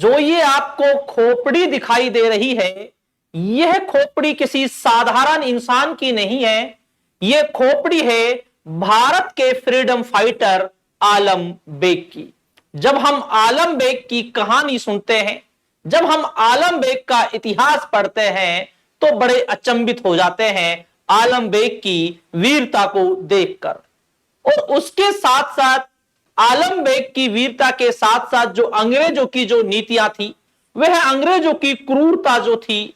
जो ये आपको खोपड़ी दिखाई दे रही है, यह खोपड़ी किसी साधारण इंसान की नहीं है। यह खोपड़ी है भारत के फ्रीडम फाइटर आलम बेग की। जब हम आलम बेग की कहानी सुनते हैं, जब हम आलम बेग का इतिहास पढ़ते हैं, तो बड़े अचंभित हो जाते हैं आलम बेग की वीरता को देखकर। और उसके साथ साथ आलम बेग की वीरता के साथ साथ जो अंग्रेजों की जो नीतियां थी, वह अंग्रेजों की क्रूरता जो थी,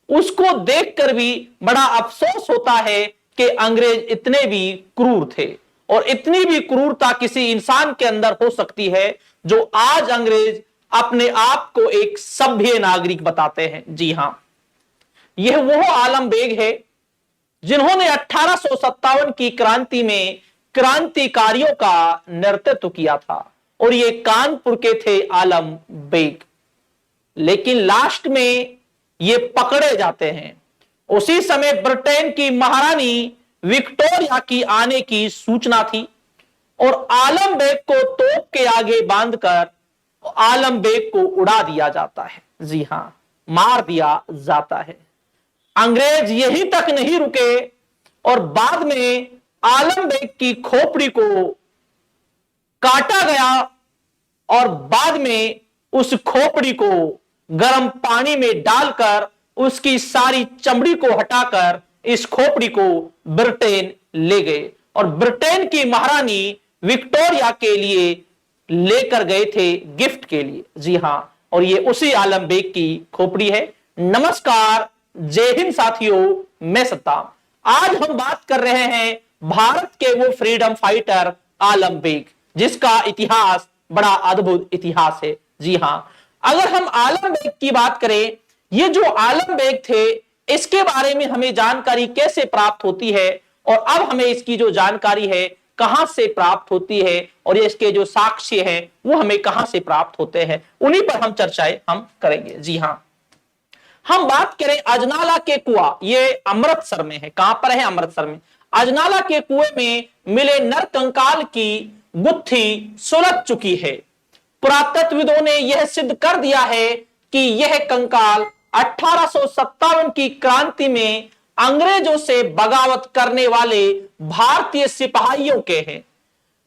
उसको देखकर भी बड़ा अफसोस होता है कि अंग्रेज इतने भी क्रूर थे। और इतनी भी क्रूरता किसी इंसान के अंदर हो सकती है जो आज अंग्रेज अपने आप को एक सभ्य नागरिक बताते हैं। जी हां, यह वो आलम बेग है जिन्होंने 1857 की क्रांति में क्रांतिकारियों का नेतृत्व किया था, और ये कानपुर के थे आलम बेग। लेकिन लास्ट में ये पकड़े जाते हैं। उसी समय ब्रिटेन की महारानी विक्टोरिया की आने की सूचना थी, और आलम बेग को तोप के आगे बांधकर आलम बेग को उड़ा दिया जाता है। जी हां, मार दिया जाता है। अंग्रेज यहीं तक नहीं रुके और बाद में आलम बेग की खोपड़ी को काटा गया, और बाद में उस खोपड़ी को गर्म पानी में डालकर उसकी सारी चमड़ी को हटाकर इस खोपड़ी को ब्रिटेन ले गए, और ब्रिटेन की महारानी विक्टोरिया के लिए लेकर गए थे गिफ्ट के लिए। जी हां, और ये उसी आलम बेग की खोपड़ी है। नमस्कार, जय हिंद साथियों, मैं सत्ताम। आज हम बात कर रहे हैं भारत के वो फ्रीडम फाइटर आलम बेग, जिसका इतिहास बड़ा अद्भुत इतिहास है। जी हां, अगर हम आलम बेग की बात करें, ये जो आलम बेग थे, इसके बारे में हमें जानकारी कैसे प्राप्त होती है, और अब हमें इसकी जो जानकारी है कहां से प्राप्त होती है, और ये इसके जो साक्ष्य हैं वो हमें कहां से प्राप्त होते हैं, उन्हीं पर हम चर्चाएं हम करेंगे। जी हां, हम बात करें अजनाला के कुआं, ये अमृतसर में है। कहां पर है? अमृतसर में। अजनाला के कुएं में मिले नर कंकाल की गुत्थी सुलझ चुकी है। पुरातत्वविदों ने यह सिद्ध कर दिया है कि यह कंकाल 1857 की क्रांति में अंग्रेजों से बगावत करने वाले भारतीय सिपाहियों के हैं।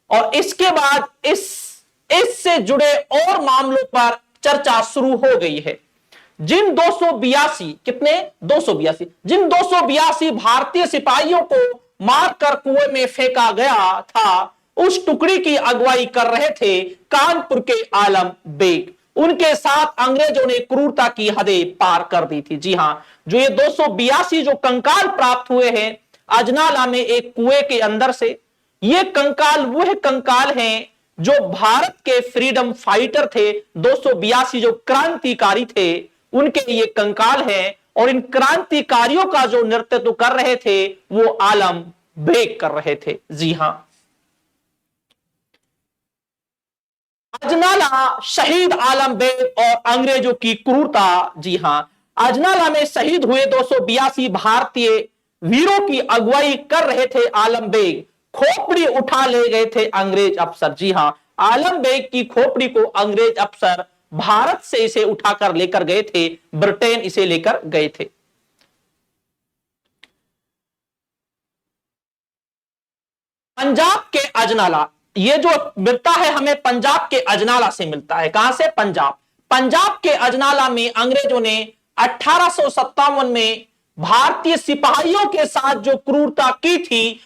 और इसके बाद इससे जुड़े और मामलों पर चर्चा शुरू हो गई है। जिन 282 कितने 282 जिन 282 भारतीय सिपाहियों को मारकर कुएं में फेंका गया था, उस टुकड़ी की अगुवाई कर रहे थे कानपुर के आलम बेग। उनके साथ अंग्रेजों ने क्रूरता की हदें पार कर दी थी। जी हां, जो ये 282 जो कंकाल प्राप्त हुए हैं अजनाला में एक कुएं के अंदर से, ये कंकाल वह कंकाल हैं जो भारत के फ्रीडम फाइटर थे। 282 जो क्रांतिकारी थे, उनके ये कंकाल हैं, और इन क्रांतिकारियों का जो नेतृत्व कर रहे थे वो आलम बेग कर रहे थे। जी हां, अजनाला शहीद आलम बेग और अंग्रेजों की क्रूरता। जी हां, अजनाला में शहीद हुए 282 भारतीय वीरों की अगुवाई कर रहे थे आलम बेग। खोपड़ी उठा ले गए थे अंग्रेज अफसर। जी हां, आलम बेग की खोपड़ी को अंग्रेज अफसर भारत से इसे उठाकर लेकर गए थे, ब्रिटेन इसे लेकर गए थे। पंजाब के अजनाला, ये जो मिलता है हमें पंजाब के अजनाला से मिलता है। कहां से? पंजाब। पंजाब के अजनाला में अंग्रेजों ने 1857 में भारतीय सिपाहियों के साथ जो क्रूरता की थी,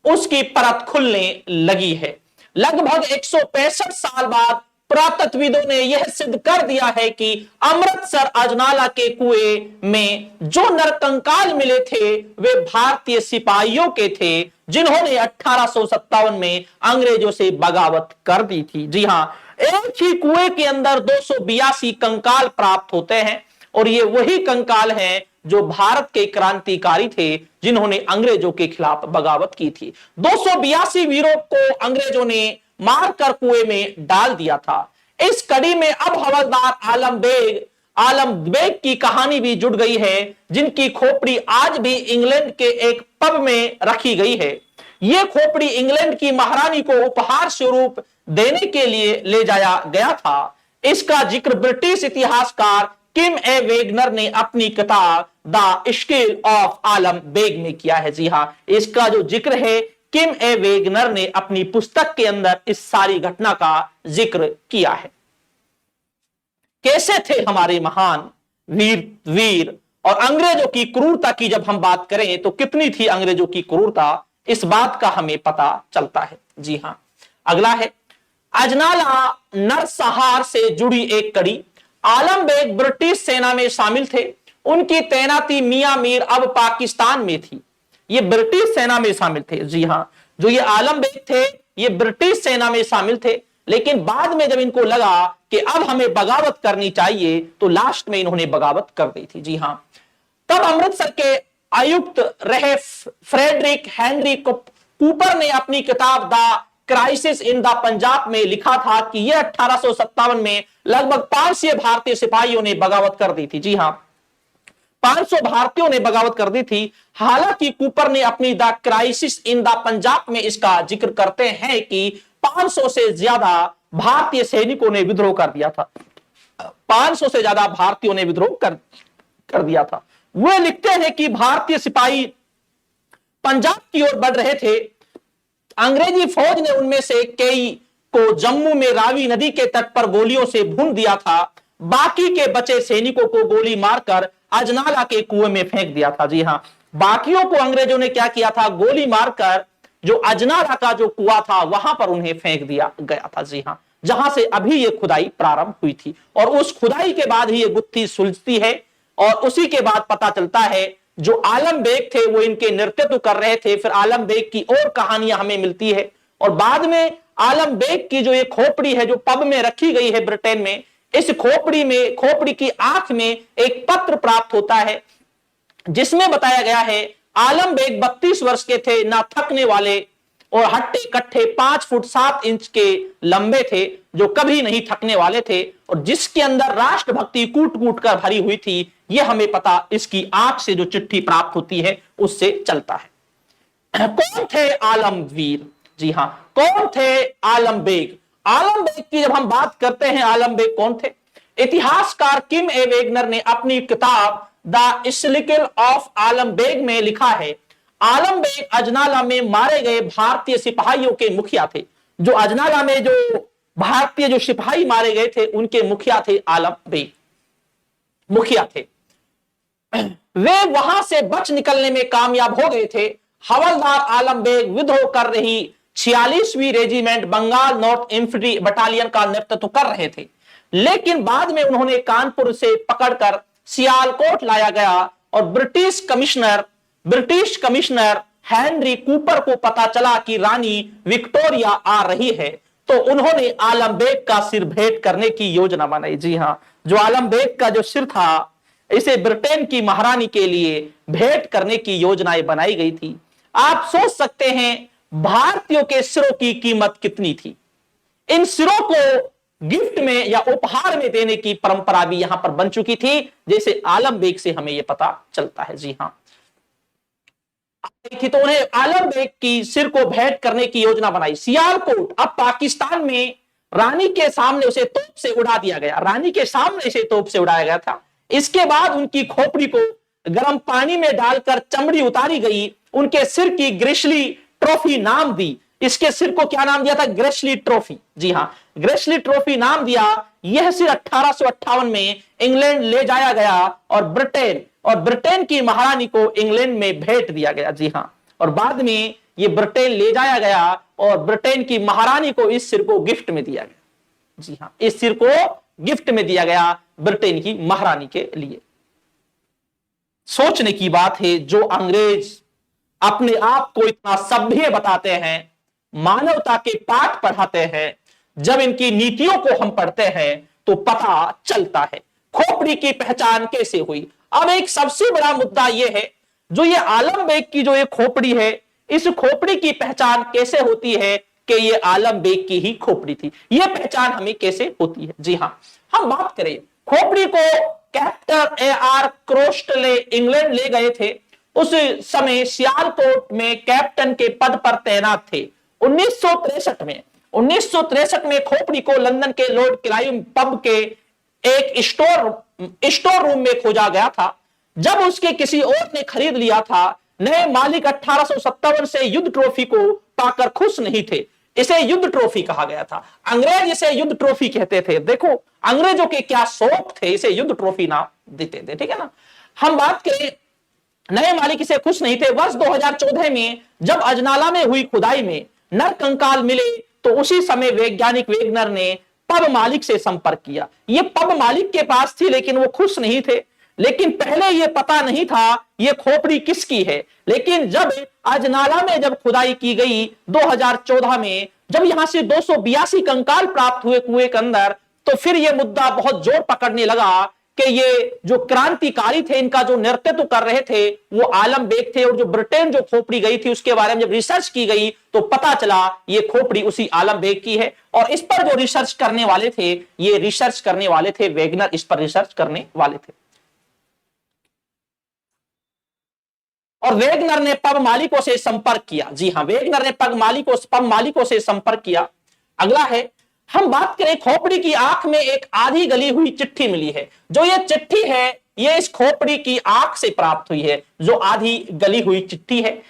उसकी परत खुलने लगी है। लगभग 165 साल बाद पुरातत्वविदों ने यह सिद्ध कर दिया है कि अमृतसर अजनाला के कुएं में जो नरकंकाल मिले थे वे भारतीय सिपाहियों के थे, जिन्होंने 1857 में अंग्रेजों से बगावत कर दी थी। जी हां, एक ही कुएं के अंदर 282 कंकाल प्राप्त होते हैं, और ये वही कंकाल हैं जो भारत के क्रांतिकारी थे, जिन्होंने अंग्रेजों के खिलाफ बगावत की थी। 282 वीरों को अंग्रेजों ने मारकर कुएं में डाल दिया था। इस कड़ी में अब हवलदार आलम बेग की कहानी भी जुड़ गई है, जिनकी खोपड़ी आज भी इंग्लैंड के एक पब में रखी गई है। यह खोपड़ी इंग्लैंड की महारानी को उपहार स्वरूप देने के लिए ले जाया गया था। इसका जिक्र ब्रिटिश इतिहासकार किम ए वेगनर ने अपनी किताब the scale of Alam Beg में किया है। जी हां, इसका जो जिक्र है किम ए वेगनर ने अपनी पुस्तक के अंदर इस सारी घटना का जिक्र किया है। कैसे थे हमारे महान वीर और अंग्रेजों की क्रूरता की जब हम बात करें तो कितनी थी अंग्रेजों की क्रूरता, इस बात का हमें पता चलता है। जी हां, अगला है अजनाला नरसंहार से जुड़ी एक कड़ी। आलम बेग ब्रिटिश सेना में शामिल थे। उनकी तैनाती मियां मीर अब पाकिस्तान में थी। ये ब्रिटिश सेना में शामिल थे। जी हां, जो ये आलम बेग थे ये ब्रिटिश सेना में शामिल थे, लेकिन बाद में जब इनको लगा कि अब हमें बगावत करनी चाहिए तो लास्ट में इन्होंने बगावत कर दी थी। जी हां, तब अमृतसर के आयुक्त रहे फ्रेडरिक हेनरी कूपर ने अपनी किताब the crisis in the Punjab में लिखा था कि यह 1857 में लगभग 500 भारतीय सिपाहियों ने बगावत कर दी थी। जी हां, 500 भारतीयों ने बगावत कर दी थी। हालांकि कूपर ने अपनी the crisis in the Punjab में इसका जिक्र करते हैं कि 500 से ज्यादा भारतीय सैनिकों ने विद्रोह कर दिया था। 500 से ज्यादा भारतीयों ने विद्रोह कर दिया था। वे लिखते हैं कि भारतीय सिपाही पंजाब की ओर बढ़ रहे थे। अंग्रेजी फौज ने उनमें से कई को जम्मू में रावी नदी के तट पर गोलियों से भून दिया था। बाकी के बचे सैनिकों को गोली मारकर अजनाला के कुएं में फेंक दिया था। जी हां, बाकियों को अंग्रेजों ने क्या किया था, गोली मारकर जो अजनाला का जो कुआं था वहां पर उन्हें फेंक दिया गया था। जी हां, जहां से अभी ये खुदाई प्रारंभ हुई थी और उस खुदाई के बाद ही ये गुत्थी सुलझती है और उसी के बाद पता चलता है जो आलम बेग थे वो इनके नेतृत्व कर रहे थे। फिर आलम बेग की और कहानियां हमें मिलती है और बाद में आलम बेग की जो ये खोपड़ी है जो पब में रखी गई है ब्रिटेन में, इस खोपड़ी की आंख में एक पत्र प्राप्त होता है जिसमें बताया गया है आलम बेग 32 वर्ष के थे, ना थकने वाले और हट्टे कट्ठे 5 फुट 7 इंच के लंबे थे, जो कभी नहीं थकने वाले थे और जिसके अंदर राष्ट्रभक्ति कूट कूट कर भरी हुई थी। यह हमें पता इसकी आंख से जो चिट्ठी प्राप्त होती है उससे चलता है। कौन थे आलमवीर? जी हां, कौन थे आलम बेग? आलम बेग की जब हम बात करते हैं आलम बेग कौन थे, इतिहासकार किम ए वेगनर ने अपनी किताब the scale of Alam Beg में लिखा है आलम बेग अजनाला में मारे गए भारतीय सिपाहियों के मुखिया थे। जो अजनाला में जो भारतीय जो सिपाही मारे गए थे उनके मुखिया थे आलम बेग, मुखिया थे। वे वहां से बच निकलने में कामयाब हो गए थे। हवलदार आलम बेग विद्रोह कर रही 46वीं regiment Bengal north infantry battalion का नेतृत्व कर रहे थे, लेकिन बाद में उन्होंने कानपुर से पकड़कर सियालकोट लाया गया और ब्रिटिश कमिश्नर हेनरी कूपर को पता चला कि रानी विक्टोरिया आ रही है, तो उन्होंने आलम बेग का सिर भेंट करने की योजना बनाई। जी हां, जो आलम बेग का जो सिर था इसे ब्रिटेन की महारानी के लिए भेंट करने की योजनाएं बनाई गई थी। आप सोच सकते हैं भारतीयों के सिरों की कीमत कितनी थी। इन सिरों को गिफ्ट में या उपहार में देने की परंपरा भी यहां पर बन चुकी थी, जैसे आलम बेग से हमें यह पता चलता है। जी हां, थी तो उन्हें आलम बेग की सिर को भेंट करने की योजना बनाई। सियालकोट अब पाकिस्तान में रानी के सामने उसे तोप से उड़ा दिया गया, रानी के सामने इसे तोप से उड़ाया गया था। इसके बाद उनकी खोपड़ी को गर्म पानी में डालकर चमड़ी उतारी गई, उनके सिर की ग्रेसली ट्रॉफी नाम दी। इसके सिर को क्या नाम दिया था? ग्रेसली ट्रॉफी। जी हां, ग्रेसली ट्रॉफी नाम दिया। यह सिर 1858 में इंग्लैंड ले जाया गया और ब्रिटेन की महारानी को इंग्लैंड में भेंट दिया गया। जी हां, और बाद में यह ब्रिटेन ले जाया गया और ब्रिटेन की महारानी को इस सिर को गिफ्ट में दिया गया। जी हां, इस सिर को गिफ्ट में दिया गया ब्रिटेन की महारानी के लिए। सोचने की बात है, जो अंग्रेज अपने आप को इतना सभ्य बताते हैं, मानवता के पाठ पढ़ाते हैं, जब इनकी नीतियों को हम पढ़ते हैं तो पता चलता है खोपड़ी की पहचान कैसे हुई। अब एक सबसे बड़ा मुद्दा यह है, जो ये आलम बेग की जो ये खोपड़ी है, इस खोपड़ी की पहचान कैसे होती है कि ये आलम बेग की ही खोपड़ी थी। यह पहचान हमें कैसे होती है? जी हां, हम बात करें खोपड़ी को कैप्टन AR क्रोस्टले इंग्लैंड ले गए थे। उस समय सियालकोट में कैप्टन के पद पर तैनात थे। 1963 में 1963 में खोपड़ी को लंदन के लॉर्ड क्लाइव पब के एक स्टोर रूम में खोजा गया था। जब उसके किसी और ने खरीद लिया था, नए मालिक 1857 से युद्ध ट्रॉफी को पाकर खुश नहीं थे। इसे युद्ध ट्रॉफी कहा गया था। अंग्रेज इसे युद्ध ट्रॉफी कहते थे। देखो अंग्रेजों के क्या शौक थे, इसे युद्ध ट्रॉफी नाम देते थे। ठीक है ना। हम बात करें, नए मालिक इसे खुश नहीं थे। वर्ष 2014 में जब अजनाला में हुई खुदाई में नर कंकाल मिले तो उसी समय वैज्ञानिक वेगनर ने पब मालिक से संपर्क किया। ये पब मालिक के पास थी लेकिन वो खुश नहीं थे। लेकिन पहले ये पता नहीं था ये खोपड़ी किसकी है। लेकिन जब अजनाला में जब खुदाई की गई 2014 में, जब यहां से 282 कंकाल प्राप्त हुए कुएं के अंदर, तो फिर ये मुद्दा बहुत जोर पकड़ने लगा कि ये जो क्रांतिकारी थे, इनका जो नेतृत्व कर रहे थे वो आलम बेग थे। और जो ब्रिटेन जो खोपड़ी गई थी उसके बारे में जब रिसर्च की गई तो पता चला ये खोपड़ी उसी आलम बेग की है। और इस पर जो रिसर्च करने वाले थे, ये रिसर्च करने वाले थे वेगनर, इस पर रिसर्च करने वाले थे। और वेगनर ने पब मालिकों से संपर्क किया। जी हां, वेगनर ने पब मालिकों से संपर्क किया। अगला है, हम बात करें खोपड़ी की आंख में एक आधी गली हुई चिट्ठी मिली है। जो ये चिट्ठी है ये इस खोपड़ी की आंख से प्राप्त हुई है, जो आधी गली हुई चिट्ठी है।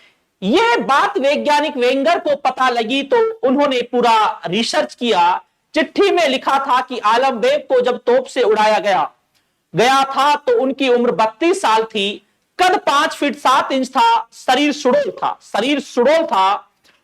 यह बात वैज्ञानिक वेंगर को पता लगी तो उन्होंने पूरा रिसर्च किया। चिट्ठी में लिखा था कि आलम बेग को जब तोप से उड़ाया गया था तो उनकी उम्र 32 साल थी, कद 5 फीट 7 इंच था, शरीर सुडौल था,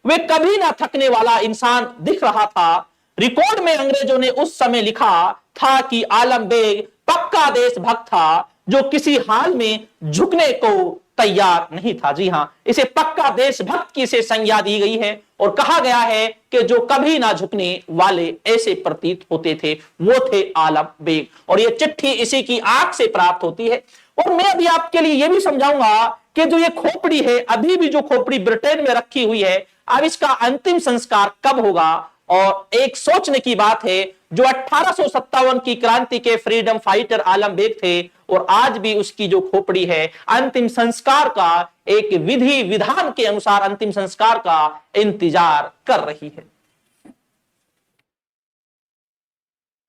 वे कभी ना थकने वाला इंसान दिख रहा था। रिकॉर्ड में अंग्रेजों ने उस समय लिखा था कि आलम बेग पक्का देशभक्त था जो किसी हाल में झुकने को तैयार नहीं था। जी हां, इसे पक्का देशभक्त की से संज्ञा दी गई है और कहा गया है कि जो कभी ना झुकने वाले ऐसे प्रतीत होते थे वो थे आलम बेग। और ये चिट्ठी इसी की आंख से प्राप्त होती है। और मैं अभी आपके लिए यह भी समझाऊंगा कि जो ये खोपड़ी है, अभी भी जो खोपड़ी ब्रिटेन में रखी हुई है, अब इसका अंतिम संस्कार कब होगा। और एक सोचने की बात है, जो 1857 की क्रांति के फ्रीडम फाइटर आलम बेग थे और आज भी उसकी जो खोपड़ी है अंतिम संस्कार का एक विधि विधान के अनुसार अंतिम संस्कार का इंतजार कर रही है।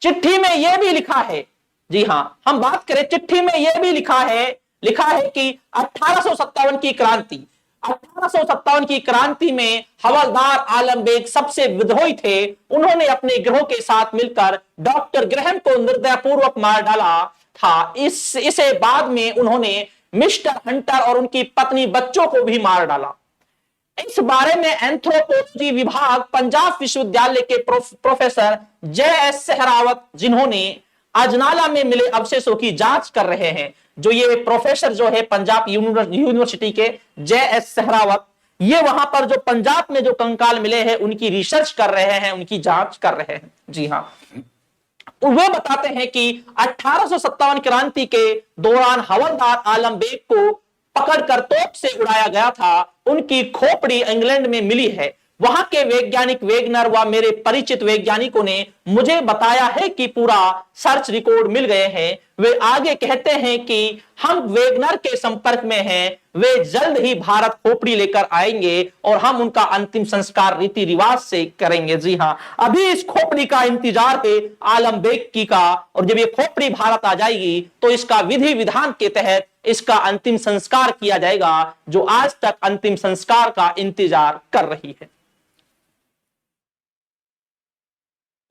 चिट्ठी में यह भी लिखा है, जी हां, हम बात करें चिट्ठी में यह भी लिखा है कि 1857 की क्रांति में हवलदार आलम बेग सबसे विद्रोही थे। उन्होंने अपने गिरोह के साथ मिलकर डॉक्टर ग्रहम को निर्दयपूर्वक मार डाला था। इसे बाद में उन्होंने मिस्टर हंटर और उनकी पत्नी बच्चों को भी मार डाला। इस बारे में एंथ्रोपोलॉजी विभाग पंजाब विश्वविद्यालय के प्रोफेसर JS सहरावत, जिन्होंने अजनाला में मिले अवशेषों की जांच कर रहे हैं, जो ये प्रोफेसर जो है पंजाब यूनिवर्सिटी के JS सहरावत, ये वहां पर जो पंजाब में जो कंकाल मिले हैं उनकी रिसर्च कर रहे हैं, उनकी जांच कर रहे हैं। जी हां, वे बताते हैं कि 1857 क्रांति के दौरान हवलदार आलम बेग को पकड़कर तोप से उड़ाया गया था। उनकी खोपड़ी इंग्लैंड में मिली है। वहां के वैज्ञानिक वेगनर व मेरे परिचित वैज्ञानिकों ने मुझे बताया है कि पूरा सर्च रिकॉर्ड मिल गए हैं। वे आगे कहते हैं कि हम वेगनर के संपर्क में हैं, वे जल्द ही भारत खोपड़ी लेकर आएंगे और हम उनका अंतिम संस्कार रीति रिवाज से करेंगे। जी हां, अभी इस खोपड़ी का इंतजार है आलम बेग की का, और जब ये खोपड़ी भारत आ जाएगी तो इसका विधि विधान के तहत इसका अंतिम संस्कार किया जाएगा, जो आज तक अंतिम संस्कार का इंतजार कर रही है,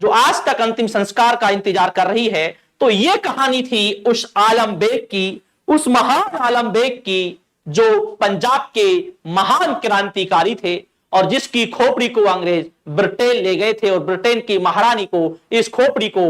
जो आज तक अंतिम संस्कार का इंतजार कर रही है। तो यह कहानी थी उस आलम बेग की, उस महान आलम बेग की जो पंजाब के महान क्रांतिकारी थे और जिसकी खोपड़ी को अंग्रेज ब्रिटेन ले गए थे और ब्रिटेन की महारानी को इस खोपड़ी को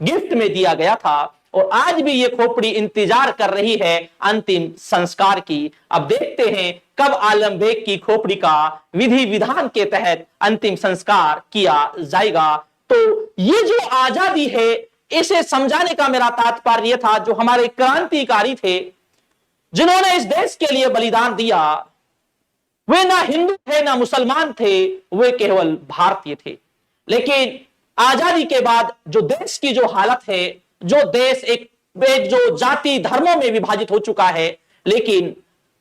गिफ्ट में दिया गया था। और आज भी ये खोपड़ी इंतजार कर रही है अंतिम संस्कार की। अब देखते हैं कब आलम बेग की खोपड़ी का विधि विधान के तहत अंतिम संस्कार किया जाएगा। तो ये जो आजादी है, इसे समझाने का मेरा तात्पर्य था, जो हमारे क्रांतिकारी थे जिन्होंने इस देश के लिए बलिदान दिया, वे ना हिंदू थे ना मुसलमान थे, वे केवल भारतीय थे। लेकिन आजादी के बाद जो देश की जो हालत है, जो देश एक जो जाति धर्मों में विभाजित हो चुका है, लेकिन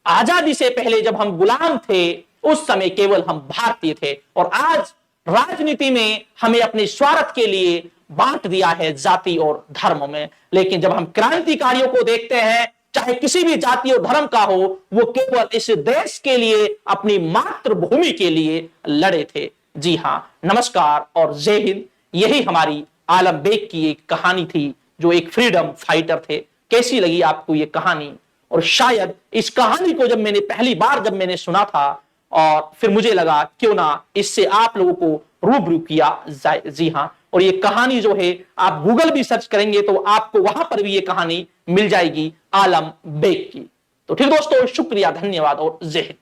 आजादी से पहले जब हम गुलाम थे उस समय केवल हम भारतीय थे। और आज राजनीति में हमें अपने स्वार्थ के लिए बांट दिया है जाति और धर्म में। लेकिन जब हम क्रांतिकारियों को देखते हैं, चाहे किसी भी जाति और धर्म का हो, वो केवल इस देश के लिए, अपनी मातृभूमि के लिए लड़े थे। जी हां, नमस्कार और जय हिंद। यही हमारी आलम बेग की एक कहानी थी, जो एक फ्रीडम फाइटर थे। कैसी लगी आपको ये कहानी? और शायद इस कहानी को जब मैंने पहली बार सुना था, और फिर मुझे लगा क्यों ना इससे आप लोगों को रूबरू किया जाए। जी हां, और ये कहानी जो है, आप गूगल भी सर्च करेंगे तो आपको वहां पर भी ये कहानी मिल जाएगी, आलम बेग की। तो ठीक दोस्तों, शुक्रिया, धन्यवाद और जय हिंद।